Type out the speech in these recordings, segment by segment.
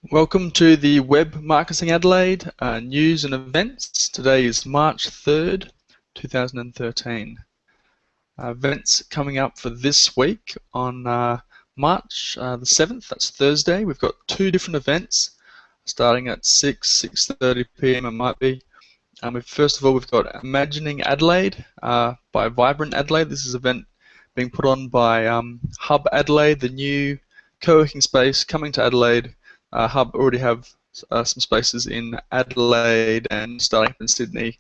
Welcome to the Web Marketing Adelaide news and events. Today is March 3rd, 2013. Events coming up for this week on March the 7th, that's Thursday. We've got two different events starting at 6:30 p.m. it might be. First of all, we've got Imagining Adelaide by Vibrant Adelaide. This is an event being put on by Hub Adelaide, the new co-working space coming to Adelaide. Hub already have some spaces in Adelaide and starting up in Sydney.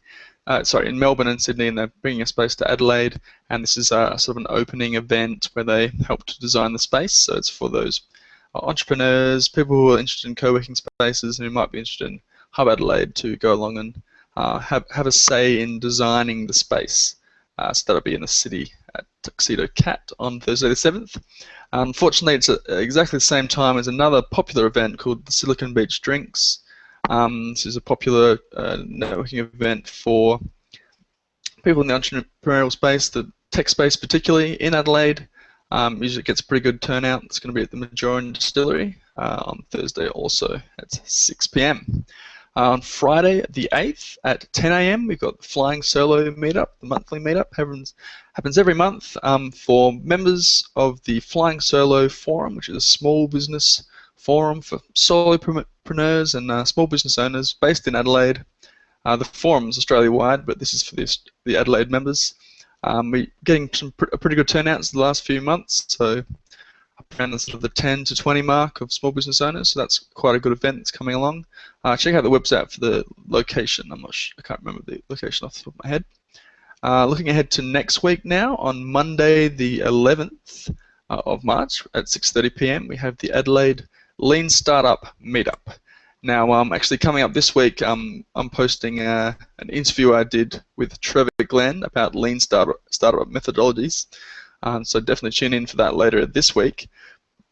In Melbourne and Sydney, and they're bringing a space to Adelaide. And this is sort of an opening event where they help to design the space. So it's for those entrepreneurs, people who are interested in co-working spaces and who might be interested in Hub Adelaide to go along and have a say in designing the space. So that'll be in the city at Tuxedo Cat on Thursday the 7th. Unfortunately, it's at exactly the same time as another popular event called the Silicon Beach Drinks. This is a popular networking event for people in the entrepreneurial space, the tech space particularly, in Adelaide. Usually gets a pretty good turnout. It's going to be at the Majorcan Distillery on Thursday also at 6 p.m. On Friday the 8th at 10 a.m. we've got the Flying Solo Meetup, the monthly meetup. Happens every month for members of the Flying Solo Forum, which is a small business forum for solopreneurs and small business owners based in Adelaide. The forum is Australia-wide, but this is for the Adelaide members. We're getting a pretty good turnouts the last few months, so around the sort of the 10 to 20 mark of small business owners, so that's quite a good event that's coming along. Check out the website for the location. I can't remember the location off the top of my head. Looking ahead to next week now, on Monday the 11th of March at 6:30 p.m. we have the Adelaide Lean Startup Meetup. Now, actually coming up this week, I'm posting an interview I did with Trevor Glenn about lean startup methodologies. So definitely tune in for that later this week.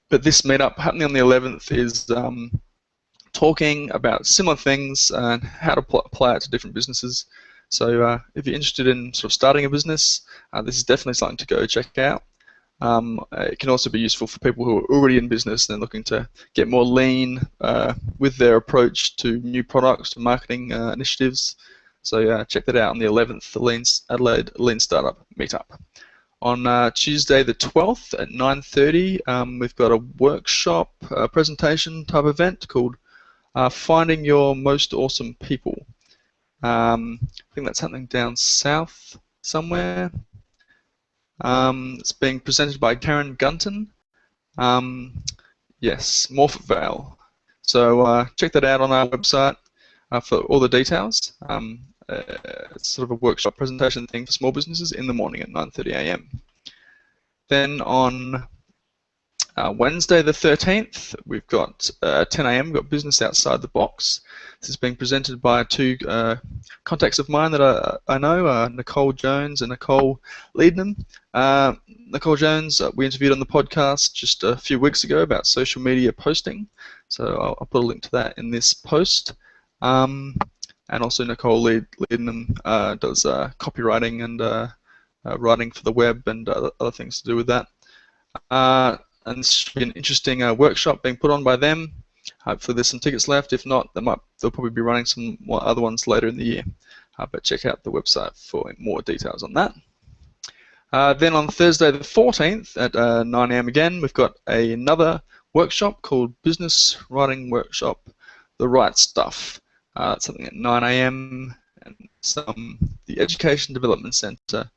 But this meetup happening on the 11th is talking about similar things and how to apply it to different businesses. So if you're interested in sort of starting a business, this is definitely something to go check out. It can also be useful for people who are already in business and looking to get more lean with their approach to new products, to marketing initiatives. So check that out on the 11th, the Adelaide Lean Startup Meetup. On Tuesday the 12th at 9:30, we've got a workshop presentation type event called Finding Your Most Awesome People. I think that's something down south somewhere. It's being presented by Karen Gunton. Yes, Morphett. So check that out on our website for all the details. It's sort of a workshop presentation thing for small businesses in the morning at 9:30 a.m. Then on Wednesday the 13th, we've got 10 a.m. we've got Business Outside the Box. This is being presented by two contacts of mine that I know, Nicole Jones and Nicole Leadnam. Nicole Jones we interviewed on the podcast just a few weeks ago about social media posting, so I'll put a link to that in this post. And also Nicole Leadnam does copywriting and writing for the web and other things to do with that. And this should be an interesting workshop being put on by them. Hopefully there's some tickets left. If not, they'll probably be running some more other ones later in the year. But check out the website for more details on that. Then on Thursday the 14th at 9 a.m. again, we've got another workshop called Business Writing Workshop, The Right Stuff. That's something at 9 a.m. and the Education Development Centre,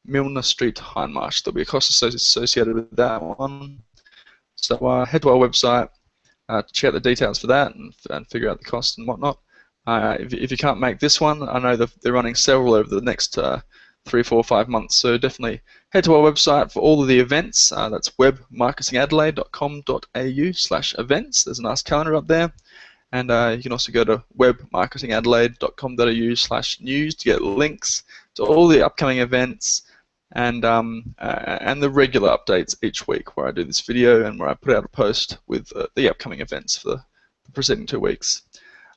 Milner Street, Hindmarsh. There'll be a cost associated with that one. So head to our website to check out the details for that and figure out the cost and whatnot. If you can't make this one, I know they're running several over the next 3, 4, 5 months. So definitely head to our website for all of the events. That's webmarketingadelaide.com.au/events. There's a nice calendar up there. And you can also go to webmarketingadelaide.com.au/news to get links to all the upcoming events and the regular updates each week, where I do this video and where I put out a post with the upcoming events for the preceding 2 weeks.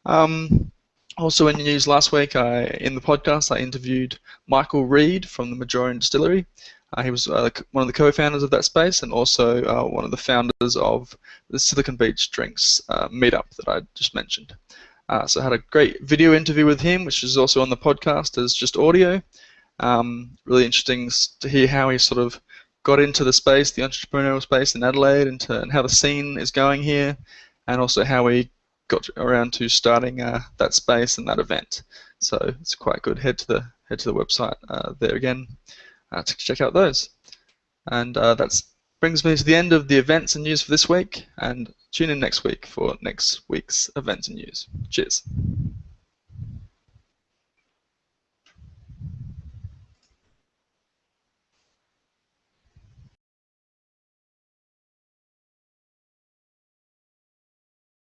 Also in the news last week, in the podcast, I interviewed Michael Reed from the Majorcan Distillery. He was one of the co-founders of that space, and also one of the founders of the Silicon Beach Drinks meetup that I just mentioned. So I had a great video interview with him, which is also on the podcast as just audio. Really interesting to hear how he sort of got into the space, the entrepreneurial space in Adelaide, and how the scene is going here, and also how he got around to starting that space and that event. So it's quite good. Head to the website there again to check out those. And that brings me to the end of the events and news for this week. And tune in next week for next week's events and news. Cheers.